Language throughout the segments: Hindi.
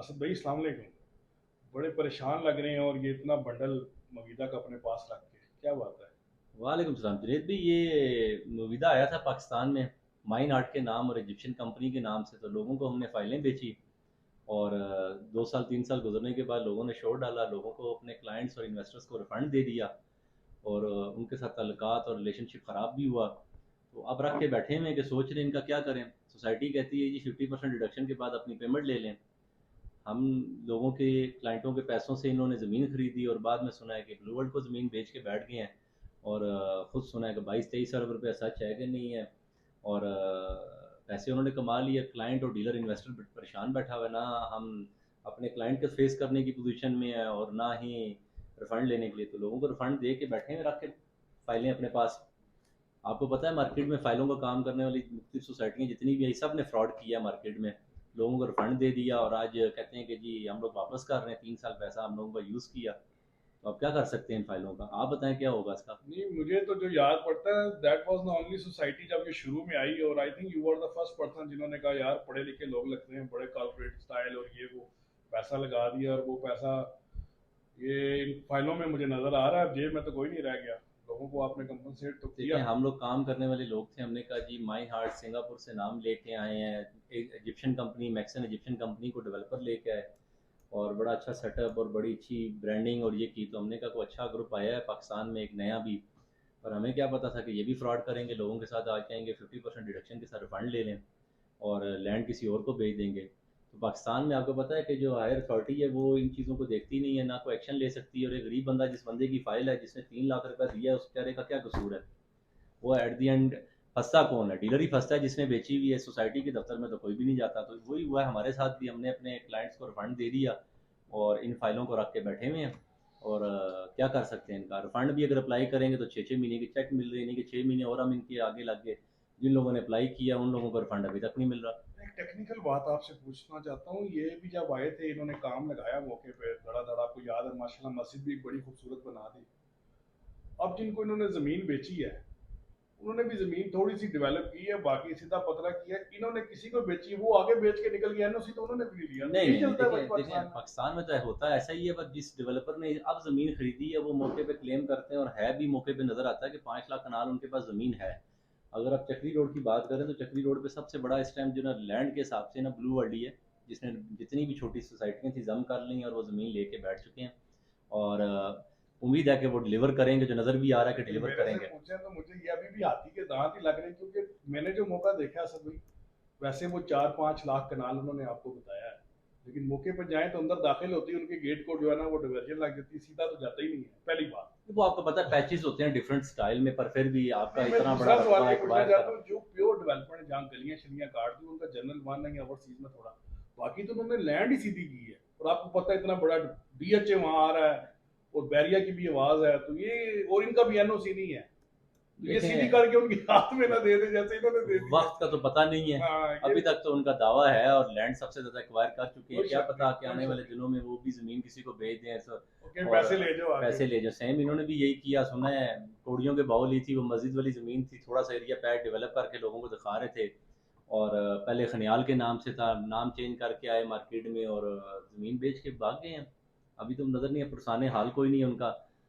असद भाई अस्सलाम वालेकुम। बड़े परेशान लग रहे हैं और ये इतना बंडल मवीदा का अपने पास रख के क्या बात है? वालेकुम सलाम जुनेद भी। ये मुविदा आया था पाकिस्तान में माइन आर्ट के नाम और इजिप्शियन कंपनी के नाम से, तो लोगों को हमने फाइलें बेची। और 2 साल 3 साल गुजरने के बाद लोगों ने शोर डाला, लोगों को अपने क्लाइंट्स और इन्वेस्टर्स को रिफंड दे दिया। और उनके साथ ताल्लुकात और रिलेशनशिप ख़राब भी हुआ। तो अब रख के बैठे हुए हैं कि सोच रहे हैं इनका क्या करें। सोसाइटी कहती है जी 50% डिडक्शन के बाद अपनी पेमेंट ले लें। हम लोगों के क्लाइंटों के पैसों से इन्होंने ज़मीन खरीदी और बाद में सुना है कि ब्लू वर्ल्ड को ज़मीन बेच के बैठ गए हैं। और खुद सुना है कि 22-23 अरब रुपये, सच है कि नहीं है। और पैसे उन्होंने कमा लिए, क्लाइंट और डीलर इन्वेस्टर परेशान बैठा हुआ है। ना हम अपने क्लाइंट को फेस करने की पोजीशन में है और ना ही रिफंड लेने के लिए। तो लोगों को रिफंड दे के बैठे हुए रख के फाइलें अपने पास। आपको पता है मार्केट में फाइलों का काम करने वाली मुख्तलिफ सोसाइटियाँ जितनी भी आई, सब ने फ्रॉड किया मार्केट में। लोगों को रिफंड दे दिया और आज कहते हैं कि जी हम लोग वापस कर रहे हैं 3 साल पैसा हम लोगों का यूज़ किया। तो अब क्या कर सकते हैं इन फाइलों का, आप बताएं क्या होगा इसका। नहीं, मुझे तो जो याद पड़ता है that was the only society जब ये शुरू में आई, और I think you were the first person जिन्होंने कहा यार पढ़े लिखे लोग लगते हैं, बड़े कॉर्पोरेट स्टाइल और ये वो पैसा लगा दिया। और वो पैसा ये इन फाइलों में मुझे नजर आ रहा है, जेब में तो कोई नहीं रह गया। लोगों को आपने कंपनसेट तो देखें, किया। हम लोग काम करने वाले लोग थे, हमने कहा जी माई हार्ट सिंगापुर से नाम लेके आए हैं। एक Egyptian company, Maxon Egyptian company को डेवलपर लेके आए और बड़ा अच्छा सेटअप और बड़ी अच्छी ब्रांडिंग और ये की। तो हमने कहा कोई अच्छा ग्रुप आया है पाकिस्तान में, एक नया भी। पर हमें क्या पता था कि ये भी फ्रॉड करेंगे, लोगों के साथ आ जाएंगे, 50% डिडक्शन के साथ रिफंड ले लें और लैंड किसी और को बेच देंगे। तो पाकिस्तान में आपको पता है कि जो हायर अथॉरिटी है वो इन चीज़ों को देखती नहीं है, ना कोई एक्शन ले सकती है। और एक गरीब बंदा, जिस बंदे की फाइल है, जिसने 3 लाख रुपया दिया है, उस बेचारे का क्या कसूर है। वो एट दी एंड फंसता कौन है? डीलर ही फंसता है जिसने बेची हुई है। सोसाइटी के दफ्तर में तो कोई भी नहीं जाता। तो वही हुआ है हमारे साथ भी, हमने अपने क्लाइंट्स को रिफंड दे दिया और इन फाइलों को रख के बैठे हुए हैं। और क्या कर सकते हैं, इनका रिफंड भी अगर अप्लाई करेंगे तो 6 6 महीने के चेक मिल रहे हैं, नहीं कि 6 महीने और हम इनके आगे लग गए। जिन लोगों ने अप्लाई किया उन लोगों को रिफंड अभी तक नहीं मिल रहा। एक टेक्निकल बात आपसे पूछना चाहता हूँ, ये भी जब आए थे इन्होंने काम लगाया मौके पे धड़ा आपको याद है, माशाल्लाह मस्जिद भी बड़ी खूबसूरत बना दी। अब जिनको इन्होंने जमीन बेची है, उन्होंने भी जमीन थोड़ी सी डेवलप की है, बाकी सीधा पतला किया। इन्होंने किसी को बेची, वो आगे बेच के निकल गया, एनओसी तो उन्होंने भी नहीं लिया। तो नहीं यही नहीं नहीं, चलता है देखें बस देखें पाकिस्तान में। पाकिस्तान में तो होता है ऐसा ही है। बस जिस डेवलपर ने अब ज़मीन खरीदी है वो मौके पे क्लेम करते हैं, और है भी मौके पे नज़र आता है कि 5 लाख कनाल उनके पास ज़मीन है। अगर आप चक्री रोड की बात करें तो चक्री रोड पे सबसे बड़ा इस टाइम जो ना लैंड के हिसाब से ना ब्लू वर्ल्ड ही है, जिसने जितनी भी छोटी सोसाइटियाँ थी जम कर ली और वो ज़मीन लेके बैठ चुके हैं। और उम्मीद है कि वो डिलीवर करेंगे, जो नज़र भी आ रहा है कि लेकिन डिलीवर मेरे से करेंगे। पूछे तो मुझे ये अभी भी हाथी के दांत ही लग रहे हैं, क्योंकि मैंने जो मौका देखा है सब, वैसे वो 4-5 लाख कनाल उन्होंने आपको बताया है, लेकिन मौके पर जाए तो अंदर दाखिल होती है उनके गेट को जो है ना वो डिवर्जन लग जाती है, सीधा तो जाता ही नहीं है पहली बात। वो आपको पता है पैचेस होते हैं डिफरेंट स्टाइल में, पर फिर भी आपका नहीं, मैं इतना बड़ा दूसरा सवाल रकबा ये पूछना एक्वायर चाहता कर। हूँ, जो प्योर डेवलपमेंट जहाँ गलियां शलियां काट दी उनका जनरल वन है या ओवर सीज में थोड़ा, बाकी तो उन्होंने लैंड ही सीधी की है। और आपको पता है इतना बड़ा डीएचए वहां आ रहा है और बैरिया की भी आवाज है, तो ये और इनका भी एनओसी नहीं है, तो ये सीधी देखें, करके उनके हाथ में ना दे दे जैसे इन्होंने दे दी है। वक्त का तो पता नहीं है। हाँ, ये अभी तक तो उनका दावा है और लैंड सबसे ज्यादा एक्वायर कर चुके हैं। कोई क्या शक पता नहीं, कि कोई आने वाले शक नहीं। दिनों में वो भी जमीन किसी को बेच दें ओके, और पैसे ले जाओ आगे। पैसे ले जाओ। सेम इन्होंने भी यही किया, सुना है। कौड़ियों के भाव ली थी, वो मस्जिद वाली जमीन थी, थोड़ा सा एरिया पैट डेवलप करके लोगों को दिखा रहे थे। और पहले खनियाल के नाम से था, नाम चेंज करके आए मार्केट में और जमीन बेच के भाग गए हैं। अभी तो नजर नहीं है, पुरसाने हाल कोई नहीं है उनका।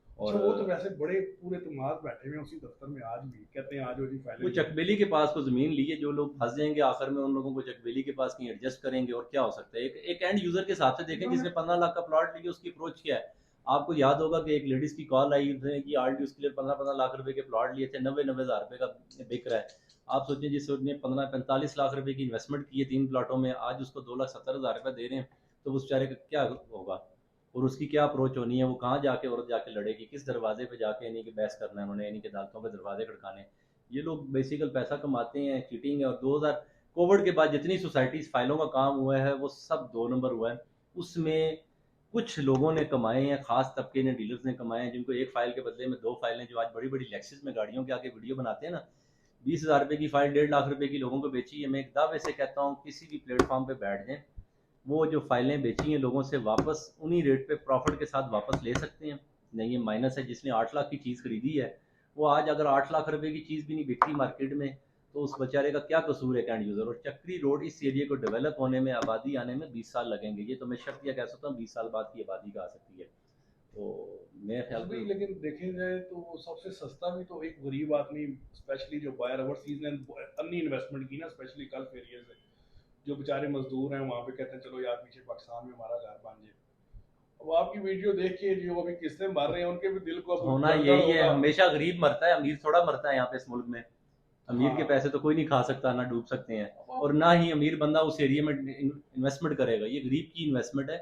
अच्छा, और वो तो वैसे बड़े पूरे तमाद बैठे हुए हैं उसी दफ्तर में आज भी, कहते हैं आज वो जी फाइलें वो ले लो। चकबेली के पास को जमीन ली है, जो लोग फंस जाएंगे आखिर में उन लोगों को चकबेली के पास कहीं एडजस्ट करेंगे। और क्या हो सकता है, एक एंड यूजर के हिसाब से देखें, इन्होंने जिसने 15 लाख का प्लॉट लिया उसकी अप्रोच क्या है। आपको याद होगा कि एक लेडीज की कॉल आई थी कि आर डी उसके लिए 15 15 लाख रुपए के प्लॉट लिए थे, 90 90 हज़ार रुपए का बिक रहा है। आप सोचें, जिसने 15 45 लाख रुपए की इन्वेस्टमेंट की है 3 प्लॉटों में, आज उसको 2,70,000 रुपये दे रहे हैं। तो उस बेचारे का क्या होगा और उसकी क्या अप्रोच होनी है? वो कहाँ जाके औरत जाके लड़ेगी, किस दरवाजे पे जाके, इन्हीं के बहस करना है उन्होंने, इन्हीं के अदालतों के दरवाजे खड़काने। ये लोग बेसिकल पैसा कमाते हैं, चीटिंग है। और 2000 कोविड के बाद जितनी सोसाइटीज फाइलों का काम हुआ है वो सब 2 नंबर हुआ है। उसमें कुछ लोगों ने कमाए हैं, खास तबके ने, डीलर्स ने कमाए हैं, जिनको एक फाइल के बदले में 2 फाइलें, जो आज बड़ी बड़ी लेक्सिस में गाड़ियों के आगे वीडियो बनाते हैं ना, 20,000 रुपए की फाइल 1.5 लाख रुपए की लोगों को बेची है। मैं एक दावे से कहता हूँ किसी भी प्लेटफॉर्म पे बैठ जाएं, वो जो फाइलें बेची हैं लोगों से वापस उन्हीं रेट पे प्रॉफिट के साथ वापस ले सकते हैं। नहीं ये माइनस है। जिसने 8 लाख की चीज़ खरीदी है, वो आज अगर 8 लाख रुपए की चीज़ भी नहीं बिकती मार्केट में, तो उस बेचारे का क्या कसूर है एंड यूज़र। और चक्री रोड इस एरिया को डेवलप होने में, आबादी आने में 20 साल लगेंगे। ये तो मैं शर्त यह कह सकता हूँ 20 साल बाद की आबादी का आ सकती है। तो मेरे ख्याल भाई में लेकिन देखे जाए तो वो सबसे सस्ता भी तो एक गरीब आदमी, स्पेशली जो बायर ओवरसीज ने अन्नी इन्वेस्टमेंट की ना, स्पेशली गल्फ एरिया से, जो बेचारे मजदूर हैं वहाँ पे कहते हैं चलो यार पीछे पाकिस्तान में हमारा घर बन जाए। अब आपकी वीडियो देख के जो अभी किस्से मर रहे हैं उनके भी दिल को अब होना दर्द यही है, होगा। हमेशा गरीब मरता है, अमीर थोड़ा मरता है यहाँ पे इस मुल्क में। अमीर के हाँ। पैसे तो कोई नहीं खा सकता, ना डूब सकते हैं। अब और ना ही अमीर बंदा उस एरिया में इन्वेस्टमेंट करेगा, ये गरीब की इन्वेस्टमेंट है,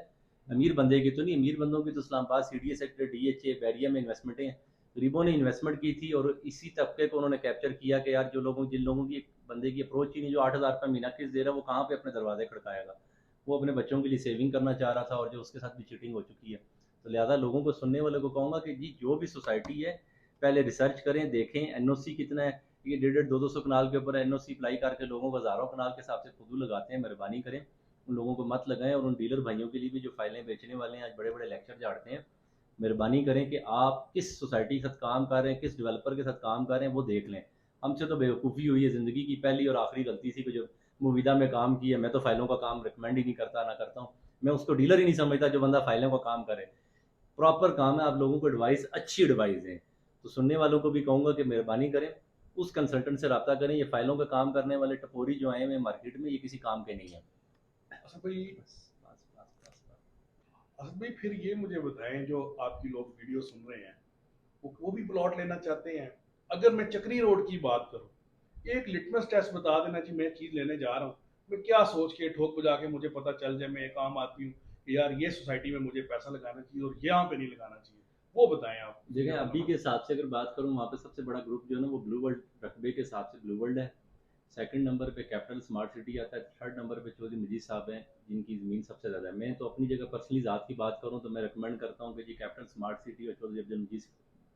अमीर बंदे की तो नहीं। अमीर बंदों की तो Islamabad CDA sector DHA Bahria में इन्वेस्टमेंटें हैं। गरीबों ने इन्वेस्टमेंट की थी और इसी तबके को उन्होंने कैप्चर किया कि यार जिन लोगों की बंदे की अप्रोच ही नहीं, जो 8,000 रुपये महीना किस्त दे रहा है वो कहाँ पे अपने दरवाजे खड़काएगा। वो अपने बच्चों के लिए सेविंग करना चाह रहा था और जो उसके साथ भी चीटिंग हो चुकी है। तो लिहाजा लोगों को, सुनने वाले को कहूँगा कि जी जो भी सोसाइटी है पहले रिसर्च करें, देखें एनओसी कितना है। ये 150-200 कनाल के ऊपर एनओसी अप्लाई करके लोगों को हज़ारों कनाल के हिसाब से खुदू लगाते हैं। मेहरबानी करें उन लोगों को मत लगाएं। और उन डीलर भाइयों के लिए भी जो फाइलें बेचने वाले हैं, आज बड़े बड़े लेक्चर झाड़ते हैं, मेहरबानी करें कि आप किस सोसाइटी के साथ काम कर रहे हैं, किस डेवलपर के साथ काम कर रहे हैं, वो देख लें। हमसे तो बेवकूफ़ी हुई है, ज़िंदगी की पहली और आखिरी गलती थी कि जो मुविदा में काम किया। मैं तो फाइलों का काम रिकमेंड ही नहीं करता, ना करता हूँ। मैं उसको डीलर ही नहीं समझता जो बंदा फाइलों का काम करे। प्रॉपर काम है, आप लोगों को एडवाइस, अच्छी एडवाइस दें। तो सुनने वालों को भी कहूँगा कि मेहरबानी करें उस कंसल्टेंट से रब्ता करें। ये फाइलों का काम करने वाले टपोरी जो आए हैं मार्केट में, ये किसी काम के नहीं है। असद भाई, असद भाई फिर ये मुझे बताएं, जो आपकी लोग वीडियो सुन रहे हैं वो भी प्लॉट लेना चाहते हैं। अगर मैं चक्री रोड की बात करूं, एक लिटमस टेस्ट बता देना कि मैं चीज लेने जा रहा हूँ, मैं क्या सोच के ठोक बजा के मुझे पता चल जाए, मैं एक आम आदमी हूँ, यार ये सोसाइटी में मुझे पैसा लगाना चाहिए और यहाँ पे नहीं लगाना चाहिए, वो बताएं आप। देखिए अभी के हिसाब से अगर बात करूँ, वहाँ पे सबसे बड़ा ग्रुप जो है ना वो ब्लू वर्ल्ड, रकबे के हिसाब से ब्लू वर्ल्ड है। सेकंड नंबर पे कैपिटल स्मार्ट सिटी आता है। थर्ड नंबर पे चौधरी मजीद साहब हैं जिनकी ज़मीन सबसे ज़्यादा है। मैं तो अपनी जगह पर्सनली ज़ात की बात करूँ तो मैं रिकमेंड करता हूँ कि जी कैपिटल स्मार्ट सिटी और चौधरी अब्दुल मजीद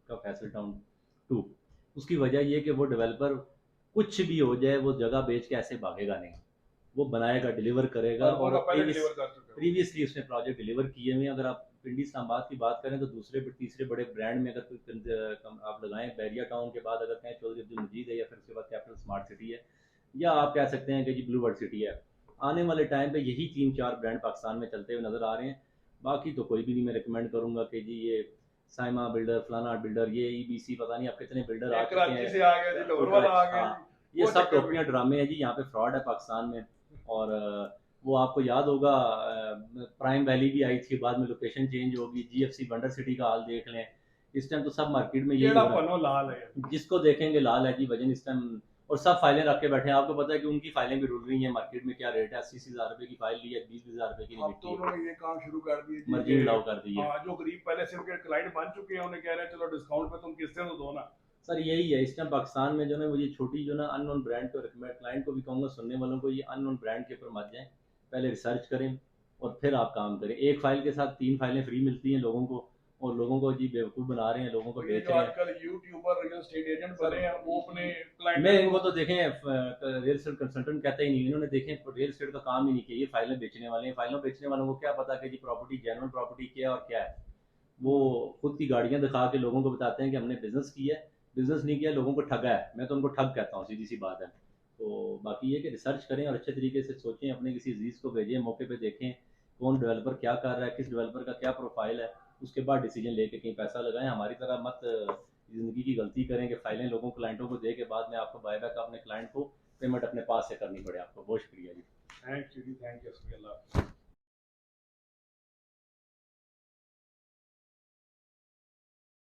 का फैसल टाउन 2। उसकी वजह ये कि वो डेवलपर कुछ भी हो जाए वो जगह बेच के ऐसे भागेगा नहीं, वो बनाएगा, डिलीवर करेगा। अरबों और का पहले डिलीवर कर चुके हो। प्रीवियसली उसने प्रोजेक्ट डिलीवर किए हुए हैं। अगर आप पिंडी इस्लामाबाद की बात करें तो दूसरे तीसरे बड़े ब्रांड में अगर कोई आप लगाएं, बैरिया टाउन के बाद अगर कहें चौधरी अब्दुल मजीद है, या फिर उसके बाद कैपिटल स्मार्ट सिटी है, या आप कह सकते हैं कि जी ब्लू वर्ल्ड सिटी है। आने वाले टाइम पे यही 3-4 ब्रांड पाकिस्तान में चलते हुए नज़र आ रहे हैं। बाकी तो कोई भी नहीं मैं रिकमेंड करूंगा कि जी ये साइमा बिल्डर, फलाना बिल्डर, ये ईबीसी, पता नहीं आप कितने बिल्डर आ चुके कराची हैं। से आ गया जी, लाहौर वाला आ गया हाँ, जी, ये वो सब चक्कर टोपियां ड्रामे हैं जी। यहाँ पे फ्रॉड है पाकिस्तान में। और वो आपको याद होगा प्राइम वैली भी आई थी, बाद में लोकेशन चेंज होगी। जीएफसी बंडर सिटी का हाल देख लें, इस टाइम तो सब मार्केट में यही हो रहा पनो लाल है। है, जिसको देखेंगे लाल है जी वजन इस टाइम। और सब फाइलें रख के बैठे हैं। आपको पता है कि उनकी फाइलें भी रुल रही हैं मार्केट में, क्या रेट है, 80,000 रुपए की फाइल ली है, 20,000 रुपए की नहीं अब तो बिकती है, उन्होंने ये काम शुरू कर दिए जी मर्जी लाओ कर दी है। हाँ, जो गरीब पहले से उनके क्लाइंट बन चुके हैं उन्हें कह रहे हैं चलो डिस्काउंट पे तुम किस्तें तो दो ना। सर यही है इस टाइम पाकिस्तान में जो ना, मुझे छोटी जो ना अननोन ब्रांड को रिकमेंड, क्लाइंट को भी कहूँगा, सुनने वालों को, ये अननोन ब्रांड के ऊपर मत जाएं। पहले रिसर्च करें और फिर आप काम करें। एक फाइल के साथ 3 फाइलें फ्री मिलती हैं लोगों को, और लोगों को जी बेवकूफ़ बना रहे हैं, लोगों को ये बेच जो रहे हैं। आजकल यूट्यूबर रियल एस्टेट एजेंट बने हैं वो अपने क्लाइंट मैं इनको तो देखें रियल एस्टेट कंसल्टेंट कहते ही नहीं, इन्होंने देखें रियल एस्टेट का काम ही नहीं किया। ये फाइलें बेचने वाले हैं, फाइलों बेचने वालों को क्या पता कि जी प्रॉपर्टी, जेन्युइन प्रॉपर्टी क्या है और क्या है। वो खुद की गाड़ियां दिखा के लोगों को बताते हैं कि हमने बिजनेस किया है, बिजनेस नहीं किया, लोगों को ठगा है। मैं तो उनको ठग कहता हूँ, सीधी सी बात है। तो बाकी ये कि रिसर्च करें और अच्छे तरीके से सोचें, अपने किसी अजीज़ को भेजें, मौके पे देखें कौन डेवलपर क्या कर रहा है, किस डेवलपर का क्या प्रोफाइल है, उसके बाद डिसीजन लेके कहीं पैसा लगाएं। हमारी तरह मत ज़िंदगी की गलती करें कि फाइलें लोगों क्लाइंटों को दे के बाद में आपको बायबैक अपने क्लाइंट को पेमेंट अपने पास से करनी पड़े आपको। बहुत शुक्रिया जी। थैंक यू जी, थैंक यू।